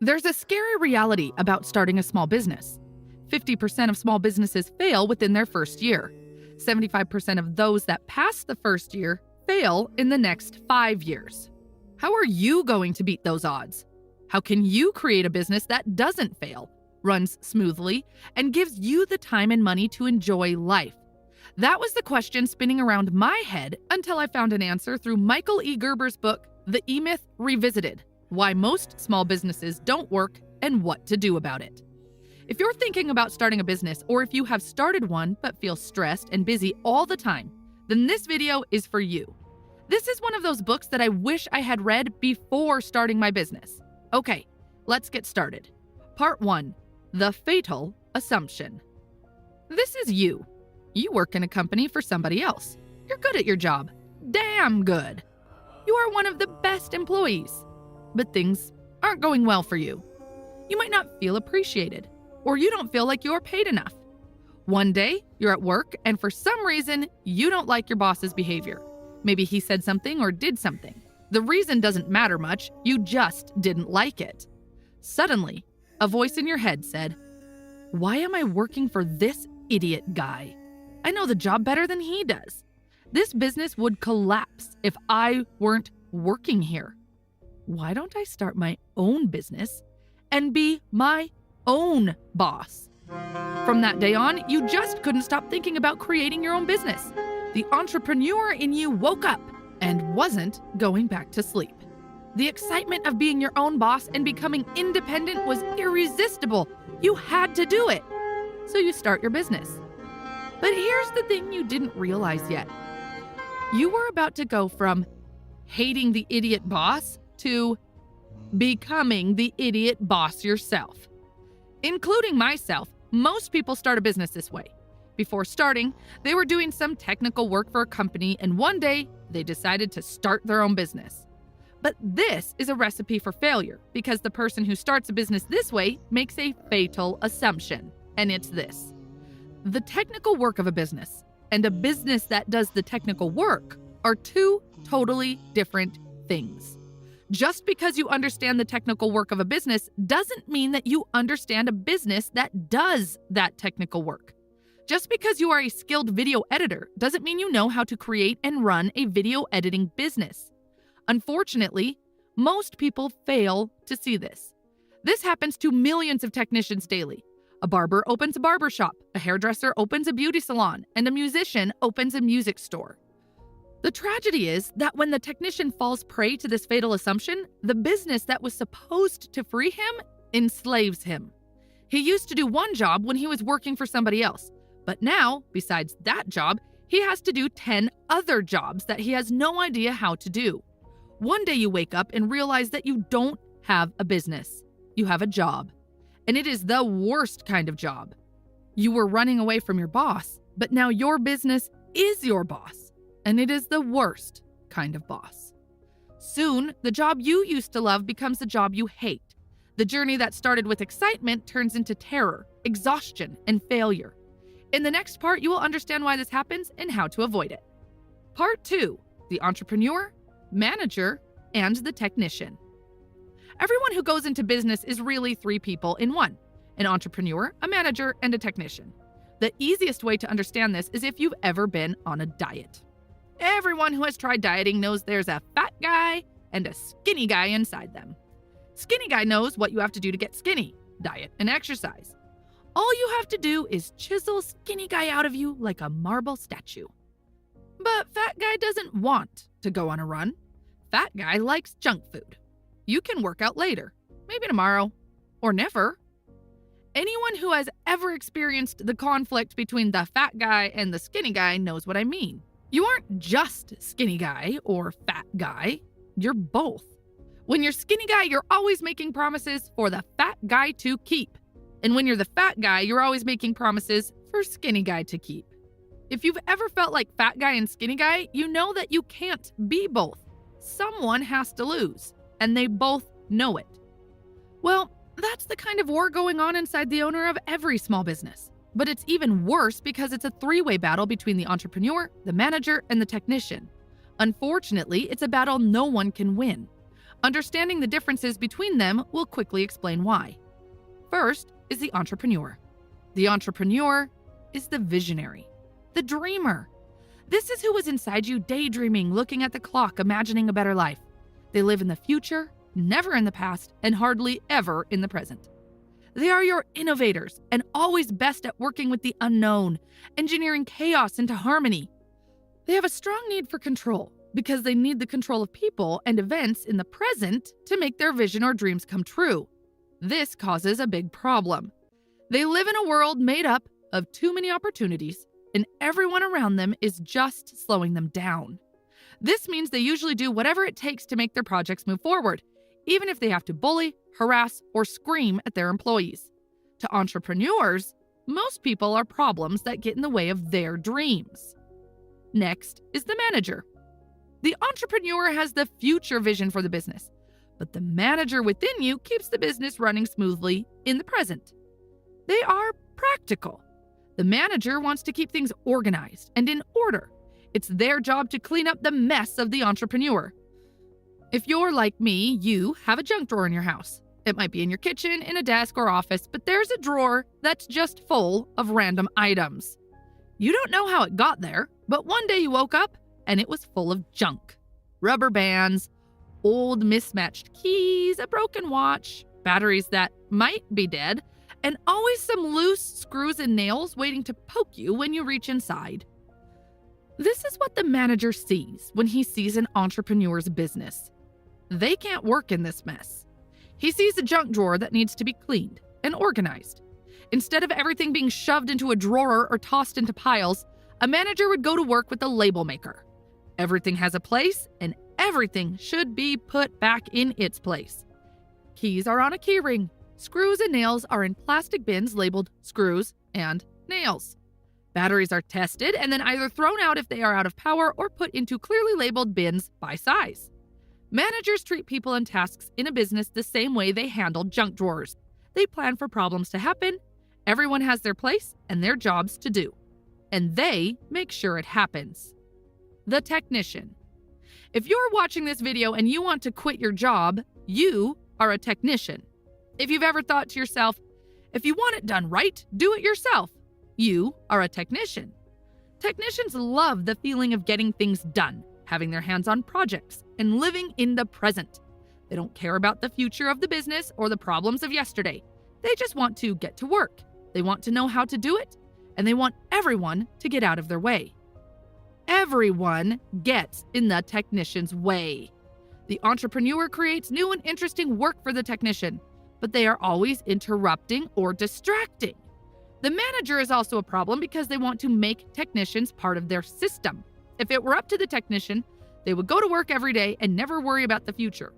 There's a scary reality about starting a small business. 50% of small businesses fail within their first year. 75% of those that pass the first year fail in the next 5 years. How are you going to beat those odds? How can you create a business that doesn't fail, runs smoothly, and gives you the time and money to enjoy life? That was the question spinning around my head until I found an answer through Michael E. Gerber's book, The E-Myth Revisited: Why Most Small Businesses Don't Work and What to Do About It. If you're thinking about starting a business, or if you have started one but feel stressed and busy all the time, then this video is for you. This is one of those books that I wish I had read before starting my business. Okay, let's get started. Part 1. The Fatal Assumption. This is you. You work in a company for somebody else. You're good at your job. Damn good. You are one of the best employees. But things aren't going well for you. You might not feel appreciated, or you don't feel like you're paid enough. One day, you're at work, and for some reason, you don't like your boss's behavior. Maybe he said something or did something. The reason doesn't matter much, you just didn't like it. Suddenly, a voice in your head said, "Why am I working for this idiot guy? I know the job better than he does. This business would collapse if I weren't working here. Why don't I start my own business and be my own boss?" From that day on, you just couldn't stop thinking about creating your own business. The entrepreneur in you woke up and wasn't going back to sleep. The excitement of being your own boss and becoming independent was irresistible. You had to do it. So you start your business. But here's the thing you didn't realize yet. You were about to go from hating the idiot boss to becoming the idiot boss yourself. Including myself, most people start a business this way. Before starting, they were doing some technical work for a company, and one day they decided to start their own business. But this is a recipe for failure, because the person who starts a business this way makes a fatal assumption, and it's this: the technical work of a business and a business that does the technical work are two totally different things. Just because you understand the technical work of a business doesn't mean that you understand a business that does that technical work. Just because you are a skilled video editor doesn't mean you know how to create and run a video editing business. Unfortunately, most people fail to see this. This happens to millions of technicians daily. A barber opens a barber shop, a hairdresser opens a beauty salon, and a musician opens a music store. The tragedy is that when the technician falls prey to this fatal assumption, the business that was supposed to free him enslaves him. He used to do one job when he was working for somebody else, but now, besides that job, he has to do 10 other jobs that he has no idea how to do. One day you wake up and realize that you don't have a business. You have a job. And it is the worst kind of job. You were running away from your boss, but now your business is your boss. And it is the worst kind of boss. Soon, the job you used to love becomes the job you hate. The journey that started with excitement turns into terror, exhaustion, and failure. In the next part, you will understand why this happens and how to avoid it. Part 2, the entrepreneur, manager, and the technician. Everyone who goes into business is really 3 people in one: an entrepreneur, a manager, and a technician. The easiest way to understand this is if you've ever been on a diet. Everyone who has tried dieting knows there's a fat guy and a skinny guy inside them. Skinny guy knows what you have to do to get skinny: diet and exercise. All you have to do is chisel skinny guy out of you like a marble statue. But fat guy doesn't want to go on a run. Fat guy likes junk food. You can work out later, maybe tomorrow, or never. Anyone who has ever experienced the conflict between the fat guy and the skinny guy knows what I mean. You aren't just skinny guy or fat guy, you're both. When you're skinny guy, you're always making promises for the fat guy to keep. And when you're the fat guy, you're always making promises for skinny guy to keep. If you've ever felt like fat guy and skinny guy, you know that you can't be both. Someone has to lose, and they both know it. Well, that's the kind of war going on inside the owner of every small business. But it's even worse because it's a 3-way battle between the entrepreneur, the manager, and the technician. Unfortunately, it's a battle no one can win. Understanding the differences between them will quickly explain why. First is the entrepreneur. The entrepreneur is the visionary, the dreamer. This is who is inside you daydreaming, looking at the clock, imagining a better life. They live in the future, never in the past, and hardly ever in the present. They are your innovators and always best at working with the unknown, engineering chaos into harmony. They have a strong need for control because they need the control of people and events in the present to make their vision or dreams come true. This causes a big problem. They live in a world made up of too many opportunities, and everyone around them is just slowing them down. This means they usually do whatever it takes to make their projects move forward, even if they have to bully, harass, or scream at their employees. To entrepreneurs, most people are problems that get in the way of their dreams. Next is the manager. The entrepreneur has the future vision for the business, but the manager within you keeps the business running smoothly in the present. They are practical. The manager wants to keep things organized and in order. It's their job to clean up the mess of the entrepreneur. If you're like me, you have a junk drawer in your house. It might be in your kitchen, in a desk, or office, but there's a drawer that's just full of random items. You don't know how it got there, but one day you woke up and it was full of junk. Rubber bands, old mismatched keys, a broken watch, batteries that might be dead, and always some loose screws and nails waiting to poke you when you reach inside. This is what the manager sees when he sees an entrepreneur's business. They can't work in this mess. He sees a junk drawer that needs to be cleaned and organized. Instead of everything being shoved into a drawer or tossed into piles, a manager would go to work with a label maker. Everything has a place, and everything should be put back in its place. Keys are on a key ring. Screws and nails are in plastic bins labeled screws and nails. Batteries are tested and then either thrown out if they are out of power or put into clearly labeled bins by size. Managers treat people and tasks in a business the same way they handle junk drawers. They plan for problems to happen. Everyone has their place and their jobs to do, and they make sure it happens. The technician. If you're watching this video and you want to quit your job, you are a technician. If you've ever thought to yourself, if you want it done right, do it yourself, you are a technician. Technicians love the feeling of getting things done, having their hands on projects, and living in the present. They don't care about the future of the business or the problems of yesterday. They just want to get to work. They want to know how to do it, and they want everyone to get out of their way. Everyone gets in the technician's way. The entrepreneur creates new and interesting work for the technician, but they are always interrupting or distracting. The manager is also a problem because they want to make technicians part of their system. If it were up to the technician, they would go to work every day and never worry about the future.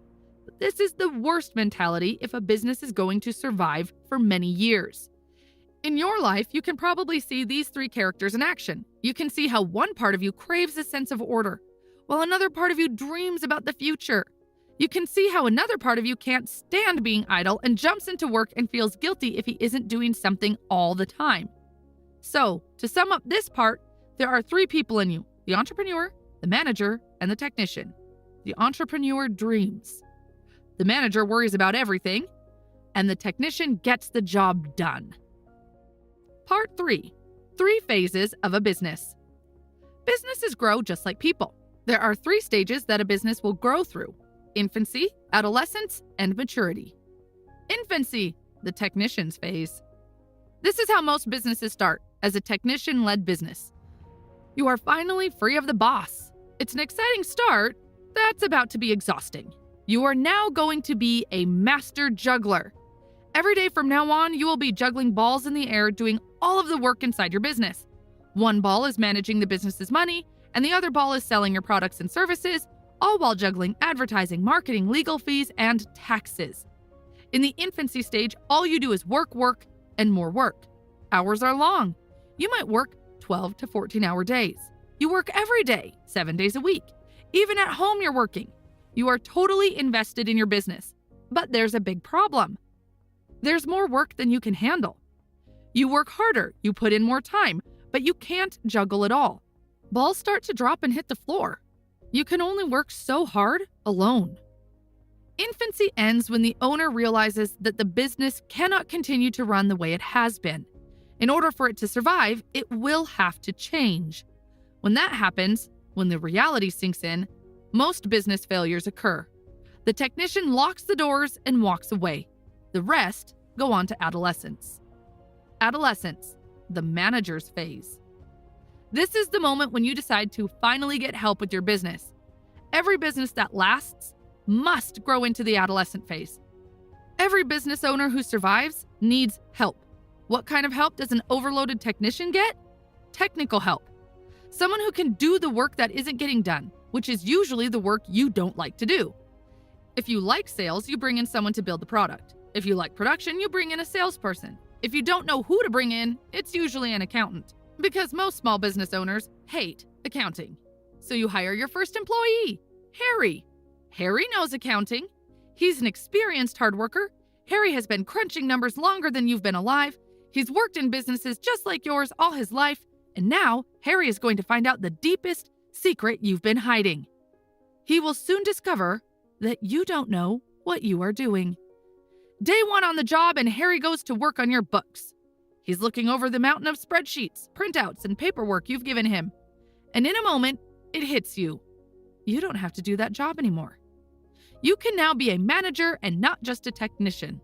But this is the worst mentality if a business is going to survive for many years. In your life, you can probably see these three characters in action. You can see how one part of you craves a sense of order, while another part of you dreams about the future. You can see how another part of you can't stand being idle and jumps into work and feels guilty if he isn't doing something all the time. So, to sum up this part, there are three people in you: the entrepreneur, the manager, and the technician. The entrepreneur dreams. The manager worries about everything, and the technician gets the job done. Part 3. 3 phases of a business. Businesses grow just like people. There are 3 stages that a business will grow through: infancy, adolescence, and maturity. Infancy, the technician's phase. This is how most businesses start, as a technician-led business. You are finally free of the boss. It's an exciting start that's about to be exhausting. You are now going to be a master juggler. Every day from now on, you will be juggling balls in the air, doing all of the work inside your business. One ball is managing the business's money, and the other ball is selling your products and services, all while juggling advertising, marketing, legal fees, and taxes. In the infancy stage, all you do is work, and more work. Hours are long. You might work 12 to 14-hour days. You work every day, 7 days a week. Even at home, you're working. You are totally invested in your business. But there's a big problem. There's more work than you can handle. You work harder, you put in more time, but you can't juggle it all. Balls start to drop and hit the floor. You can only work so hard alone. Infancy ends when the owner realizes that the business cannot continue to run the way it has been. In order for it to survive, it will have to change. When that happens, when the reality sinks in, most business failures occur. The technician locks the doors and walks away. The rest go on to adolescence. Adolescence, the manager's phase. This is the moment when you decide to finally get help with your business. Every business that lasts must grow into the adolescent phase. Every business owner who survives needs help. What kind of help does an overloaded technician get? Technical help. Someone who can do the work that isn't getting done, which is usually the work you don't like to do. If you like sales, you bring in someone to build the product. If you like production, you bring in a salesperson. If you don't know who to bring in, it's usually an accountant. Because most small business owners hate accounting. So you hire your first employee, Harry. Harry knows accounting. He's an experienced hard worker. Harry has been crunching numbers longer than you've been alive. He's worked in businesses just like yours all his life. And now Harry is going to find out the deepest secret you've been hiding. He will soon discover that you don't know what you are doing. Day one on the job, and Harry goes to work on your books. He's looking over the mountain of spreadsheets, printouts, and paperwork you've given him. And in a moment, it hits you. You don't have to do that job anymore. You can now be a manager and not just a technician.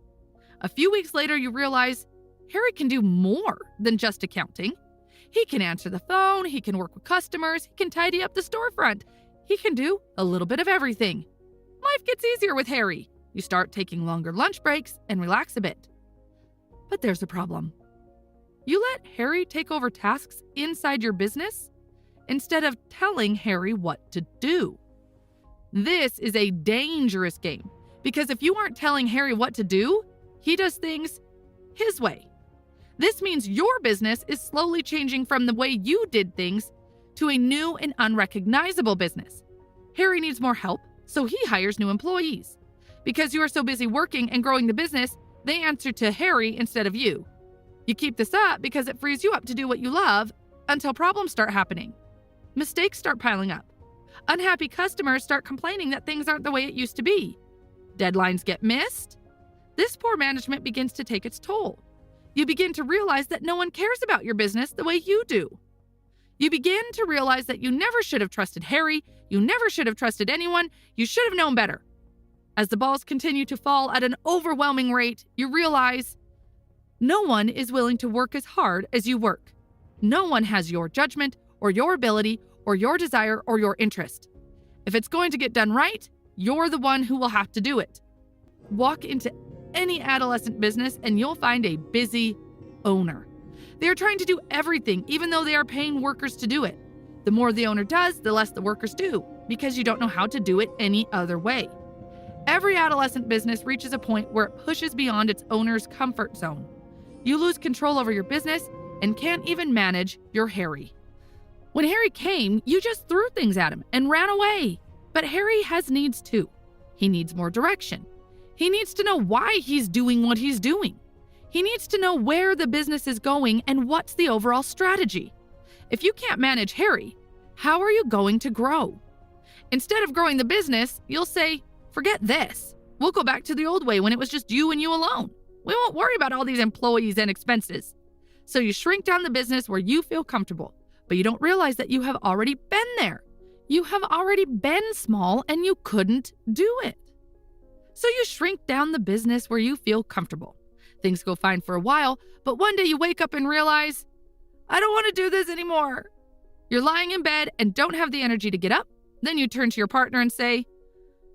A few weeks later, you realize Harry can do more than just accounting. He can answer the phone, he can work with customers, he can tidy up the storefront. He can do a little bit of everything. Life gets easier with Harry. You start taking longer lunch breaks and relax a bit. But there's a problem. You let Harry take over tasks inside your business instead of telling Harry what to do. This is a dangerous game because if you aren't telling Harry what to do, he does things his way. This means your business is slowly changing from the way you did things to a new and unrecognizable business. Harry needs more help, so he hires new employees. Because you are so busy working and growing the business, they answer to Harry instead of you. You keep this up because it frees you up to do what you love until problems start happening. Mistakes start piling up. Unhappy customers start complaining that things aren't the way it used to be. Deadlines get missed. This poor management begins to take its toll. You begin to realize that no one cares about your business the way you do. You begin to realize that you never should have trusted Harry. You never should have trusted anyone. You should have known better. As the balls continue to fall at an overwhelming rate, you realize no one is willing to work as hard as you work. No one has your judgment or your ability or your desire or your interest. If it's going to get done right, you're the one who will have to do it. Walk into any adolescent business and you'll find a busy owner. They are trying to do everything, even though they are paying workers to do it. The more the owner does, the less the workers do, because you don't know how to do it any other way. Every adolescent business reaches a point where it pushes beyond its owner's comfort zone. You lose control over your business and can't even manage your Harry. When Harry came, you just threw things at him and ran away. But Harry has needs too. He needs more direction. He needs to know why he's doing what he's doing. He needs to know where the business is going and what's the overall strategy. If you can't manage Harry, how are you going to grow? Instead of growing the business, you'll say, forget this. We'll go back to the old way when it was just you and you alone. We won't worry about all these employees and expenses. So you shrink down the business where you feel comfortable, but you don't realize that you have already been there. You have already been small and you couldn't do it. So you shrink down the business where you feel comfortable. Things go fine for a while, but one day you wake up and realize, I don't want to do this anymore. You're lying in bed and don't have the energy to get up. Then you turn to your partner and say,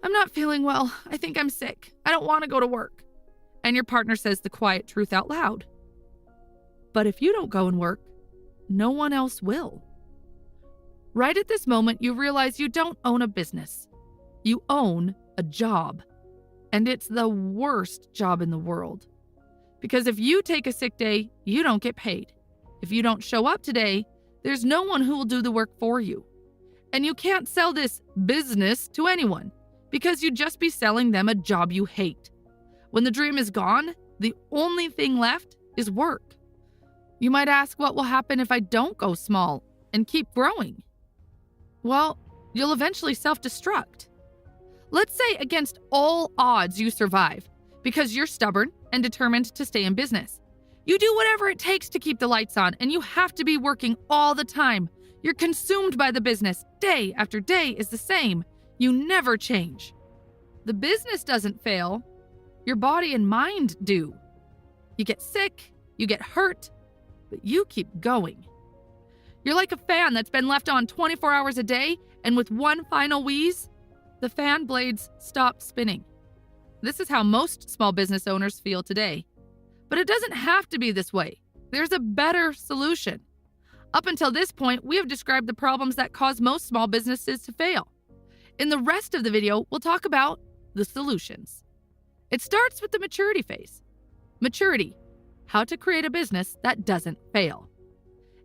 I'm not feeling well. I think I'm sick. I don't want to go to work. And your partner says the quiet truth out loud. But if you don't go and work, no one else will. Right at this moment, you realize you don't own a business. You own a job. And it's the worst job in the world. Because if you take a sick day, you don't get paid. If you don't show up today, there's no one who will do the work for you. And you can't sell this business to anyone because you'd just be selling them a job you hate. When the dream is gone, the only thing left is work. You might ask, what will happen if I don't go small and keep growing? Well, you'll eventually self-destruct. Let's say against all odds you survive because you're stubborn and determined to stay in business. You do whatever it takes to keep the lights on, and you have to be working all the time. You're consumed by the business. Day after day is the same. You never change. The business doesn't fail. Your body and mind do. You get sick, you get hurt, but you keep going. You're like a fan that's been left on 24 hours a day, and with one final wheeze, the fan blades stop spinning. This is how most small business owners feel today. But it doesn't have to be this way. There's a better solution. Up until this point, we have described the problems that cause most small businesses to fail. In the rest of the video, we'll talk about the solutions. It starts with the maturity phase. Maturity, how to create a business that doesn't fail.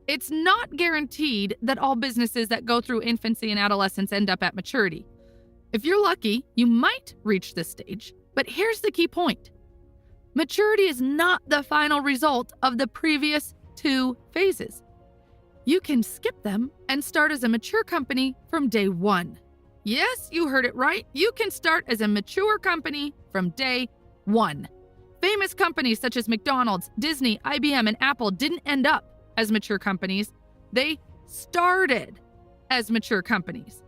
It's not guaranteed that all businesses that go through infancy and adolescence end up at maturity. If you're lucky, you might reach this stage, but here's the key point. Maturity is not the final result of the previous two phases. You can skip them and start as a mature company from day one. Yes, you heard it right. You can start as a mature company from day one. Famous companies such as McDonald's, Disney, IBM, and Apple didn't end up as mature companies. They started as mature companies.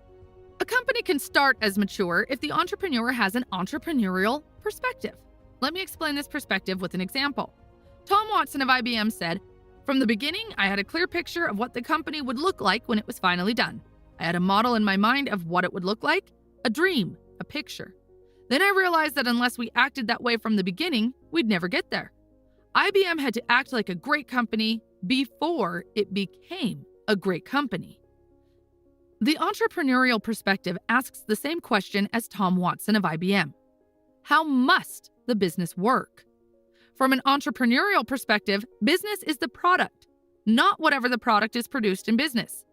A company can start as mature if the entrepreneur has an entrepreneurial perspective. Let me explain this perspective with an example. Tom Watson of IBM said, "From the beginning, I had a clear picture of what the company would look like when it was finally done. I had a model in my mind of what it would look like, a dream, a picture. Then I realized that unless we acted that way from the beginning, we'd never get there. IBM had to act like a great company before it became a great company." The entrepreneurial perspective asks the same question as Tom Watson of IBM. How must the business work? From an entrepreneurial perspective, business is the product, not whatever the product is produced in business.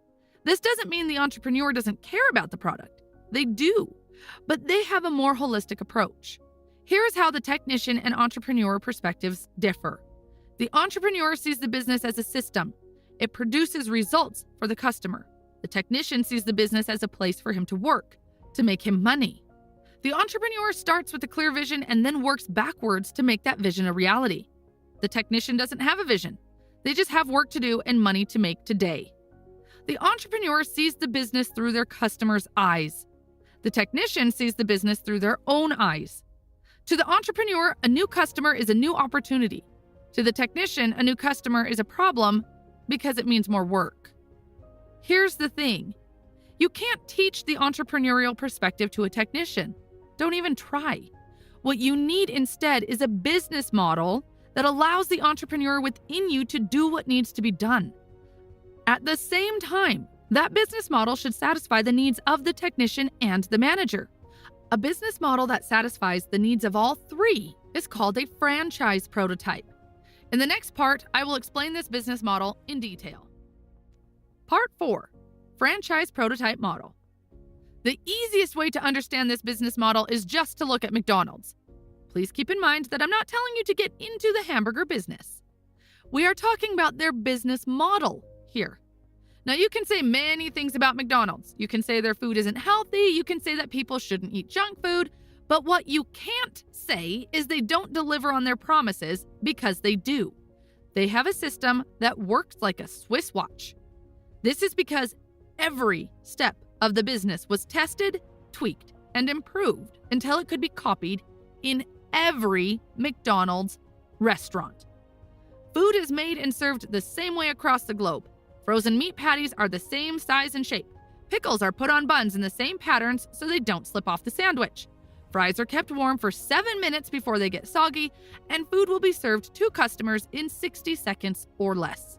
This doesn't mean the entrepreneur doesn't care about the product. They do, but they have a more holistic approach. Here is how the technician and entrepreneur perspectives differ. The entrepreneur sees the business as a system. It produces results for the customer. The technician sees the business as a place for him to work, to make him money. The entrepreneur starts with a clear vision and then works backwards to make that vision a reality. The technician doesn't have a vision. They just have work to do and money to make today. The entrepreneur sees the business through their customer's eyes. The technician sees the business through their own eyes. To the entrepreneur, a new customer is a new opportunity. To the technician, a new customer is a problem because it means more work. Here's the thing. You can't teach the entrepreneurial perspective to a technician. Don't even try. What you need instead is a business model that allows the entrepreneur within you to do what needs to be done. At the same time, that business model should satisfy the needs of the technician and the manager. A business model that satisfies the needs of all three is called a franchise prototype. In the next part, I will explain this business model in detail. Part 4, Franchise Prototype Model. The easiest way to understand this business model is just to look at McDonald's. Please keep in mind that I'm not telling you to get into the hamburger business. We are talking about their business model here. Now, you can say many things about McDonald's. You can say their food isn't healthy. You can say that people shouldn't eat junk food. But what you can't say is they don't deliver on their promises, because they do. They have a system that works like a Swiss watch. This is because every step of the business was tested, tweaked, and improved until it could be copied in every McDonald's restaurant. Food is made and served the same way across the globe. Frozen meat patties are the same size and shape. Pickles are put on buns in the same patterns so they don't slip off the sandwich. Fries are kept warm for 7 minutes before they get soggy, and food will be served to customers in 60 seconds or less.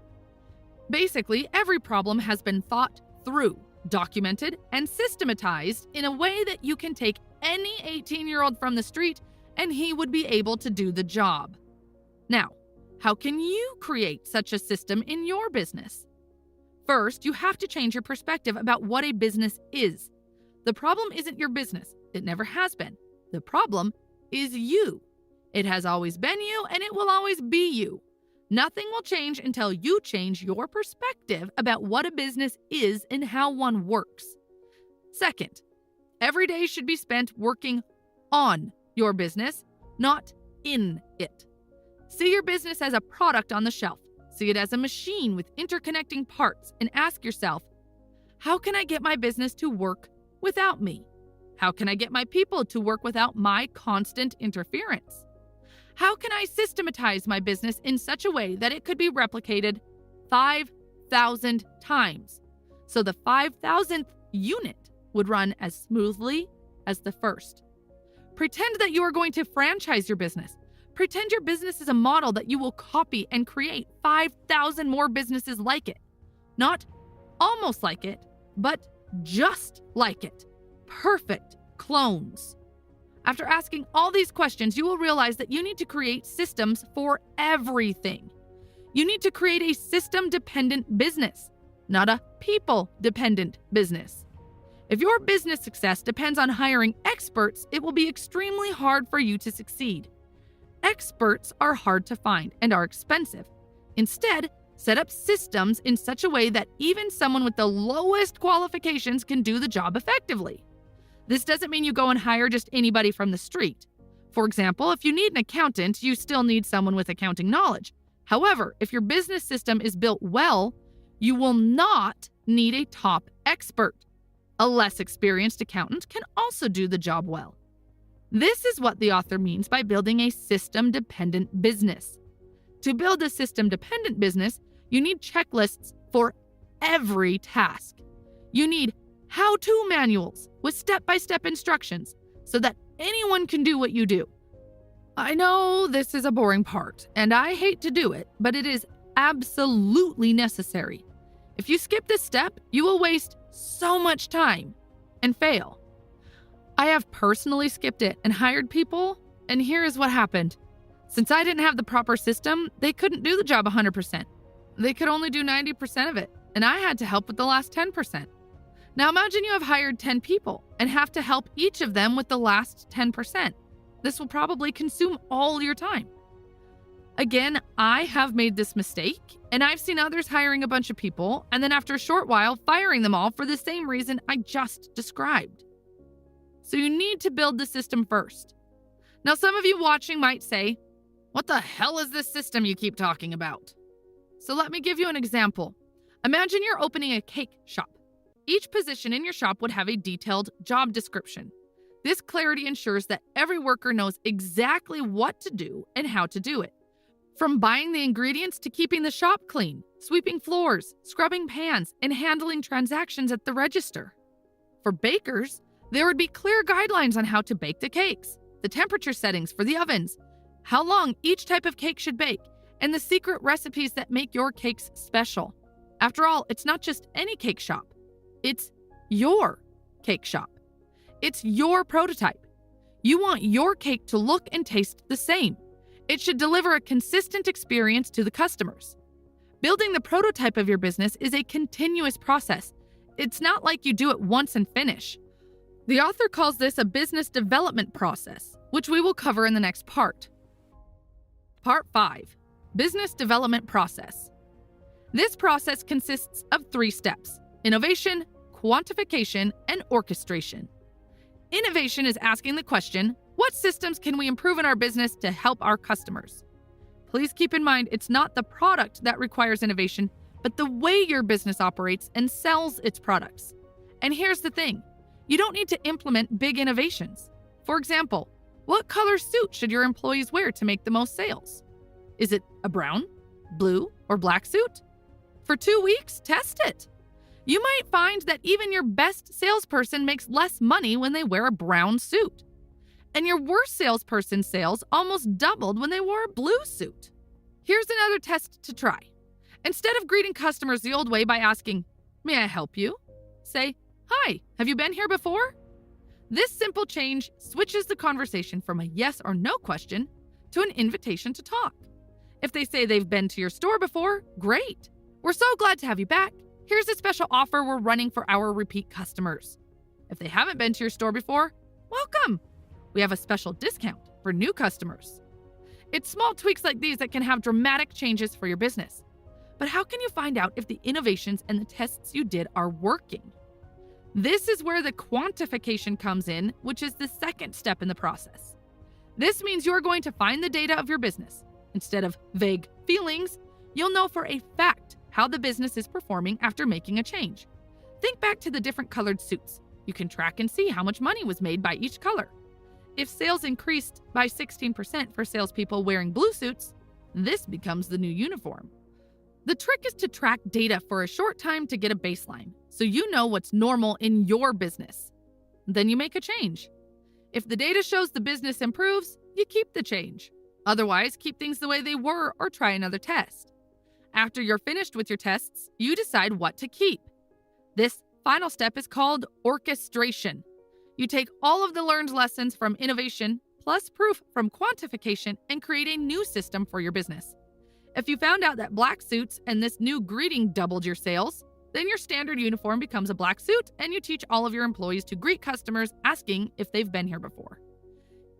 Basically, every problem has been thought through, documented, and systematized in a way that you can take any 18-year-old from the street and he would be able to do the job. Now, how can you create such a system in your business? First, you have to change your perspective about what a business is. The problem isn't your business. It never has been. The problem is you. It has always been you, and it will always be you. Nothing will change until you change your perspective about what a business is and how one works. Second, Every day should be spent working on your business, not in it. See your business as a product on the shelf. See it as a machine with interconnecting parts and ask yourself, how can I get my business to work without me? How can I get my people to work without my constant interference? How can I systematize my business in such a way that it could be replicated 5,000 times, so the 5,000th unit would run as smoothly as the first? Pretend that you are going to franchise your business. Pretend your business is a model that you will copy and create 5,000 more businesses like it. Not almost like it, but just like it. Perfect clones. After asking all these questions, you will realize that you need to create systems for everything. You need to create a system-dependent business, not a people-dependent business. If your business success depends on hiring experts, it will be extremely hard for you to succeed. Experts are hard to find and are expensive. Instead, set up systems in such a way that even someone with the lowest qualifications can do the job effectively. This doesn't mean you go and hire just anybody from the street. For example, if you need an accountant, you still need someone with accounting knowledge. However, if your business system is built well, you will not need a top expert. A less experienced accountant can also do the job well. This is what the author means by building a system-dependent business. To build a system-dependent business, you need checklists for every task. You need how-to manuals with step-by-step instructions so that anyone can do what you do. I know this is a boring part, and I hate to do it, but it is absolutely necessary. If you skip this step, you will waste so much time and fail. I have personally skipped it and hired people, and here is what happened. Since I didn't have the proper system, they couldn't do the job 100%. They could only do 90% of it, and I had to help with the last 10%. Now imagine you have hired 10 people and have to help each of them with the last 10%. This will probably consume all your time. Again, I have made this mistake, and I've seen others hiring a bunch of people and then after a short while firing them all for the same reason I just described. So you need to build the system first. Now some of you watching might say, what the hell is this system you keep talking about? So let me give you an example. Imagine you're opening a cake shop. Each position in your shop would have a detailed job description. This clarity ensures that every worker knows exactly what to do and how to do it. From buying the ingredients to keeping the shop clean, sweeping floors, scrubbing pans, and handling transactions at the register. For bakers, there would be clear guidelines on how to bake the cakes, the temperature settings for the ovens, how long each type of cake should bake, and the secret recipes that make your cakes special. After all, it's not just any cake shop. It's your cake shop. It's your prototype. You want your cake to look and taste the same. It should deliver a consistent experience to the customers. Building the prototype of your business is a continuous process. It's not like you do it once and finish. The author calls this a business development process, which we will cover in the next part. Part 5. Business development process. This process consists of 3 steps: innovation, quantification, and orchestration. Innovation is asking the question, what systems can we improve in our business to help our customers? Please keep in mind it's not the product that requires innovation, but the way your business operates and sells its products. And here's the thing, you don't need to implement big innovations. For example, what color suit should your employees wear to make the most sales? Is it a brown, blue, or black suit? For 2 weeks, test it. You might find that even your best salesperson makes less money when they wear a brown suit. And your worst salesperson's sales almost doubled when they wore a blue suit. Here's another test to try. Instead of greeting customers the old way by asking, "May I help you?" say, "Hi, have you been here before?" This simple change switches the conversation from a yes or no question to an invitation to talk. If they say they've been to your store before, great. We're so glad to have you back. Here's a special offer we're running for our repeat customers. If they haven't been to your store before, welcome. We have a special discount for new customers. It's small tweaks like these that can have dramatic changes for your business. But how can you find out if the innovations and the tests you did are working? This is where the quantification comes in, which is the second step in the process. This means you're going to find the data of your business. Instead of vague feelings, you'll know for a fact how the business is performing after making a change. Think back to the different colored suits. You can track and see how much money was made by each color. If sales increased by 16% for salespeople wearing blue suits, this becomes the new uniform. The trick is to track data for a short time to get a baseline, so you know what's normal in your business. Then you make a change. If the data shows the business improves, you keep the change. Otherwise, keep things the way they were or try another test. After you're finished with your tests, you decide what to keep. This final step is called orchestration. You take all of the learned lessons from innovation plus proof from quantification and create a new system for your business. If you found out that black suits and this new greeting doubled your sales, then your standard uniform becomes a black suit and you teach all of your employees to greet customers asking if they've been here before.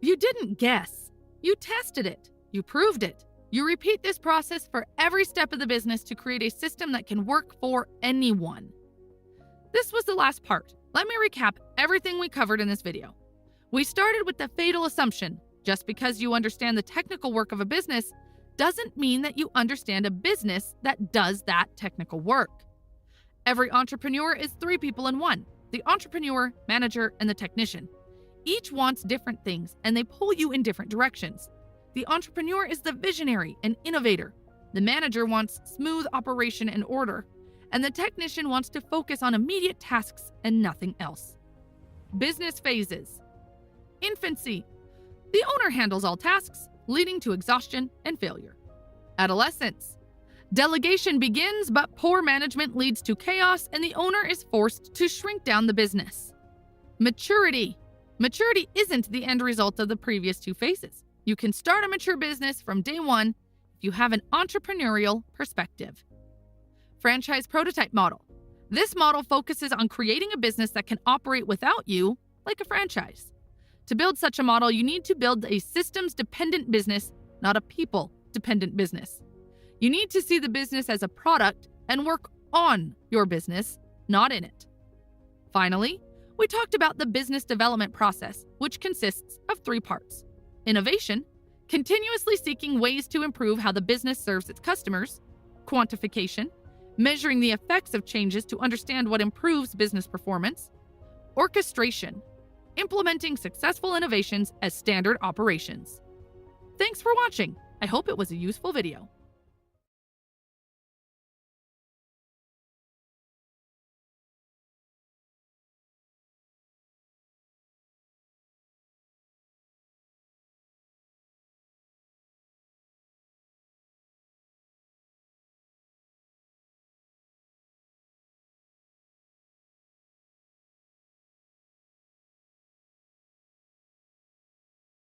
You didn't guess. You tested it. You proved it. You repeat this process for every step of the business to create a system that can work for anyone. This was the last part. Let me recap everything we covered in this video. We started with the fatal assumption. Just because you understand the technical work of a business doesn't mean that you understand a business that does that technical work. Every entrepreneur is three people in one: the entrepreneur, manager, and the technician. Each wants different things, and they pull you in different directions. The entrepreneur is the visionary and innovator. The manager wants smooth operation and order, and the technician wants to focus on immediate tasks and nothing else. Business phases. Infancy. The owner handles all tasks, leading to exhaustion and failure. Adolescence. Delegation begins, but poor management leads to chaos, and the owner is forced to shrink down the business. Maturity. Maturity isn't the end result of the previous two phases. You can start a mature business from day one if you have an entrepreneurial perspective. Franchise prototype model. This model focuses on creating a business that can operate without you, like a franchise. To build such a model, you need to build a systems-dependent business, not a people-dependent business. You need to see the business as a product and work on your business, not in it. Finally, we talked about the business development process, which consists of three parts. Innovation, continuously seeking ways to improve how the business serves its customers. Quantification, measuring the effects of changes to understand what improves business performance. Orchestration, implementing successful innovations as standard operations. Thanks for watching. I hope it was a useful video.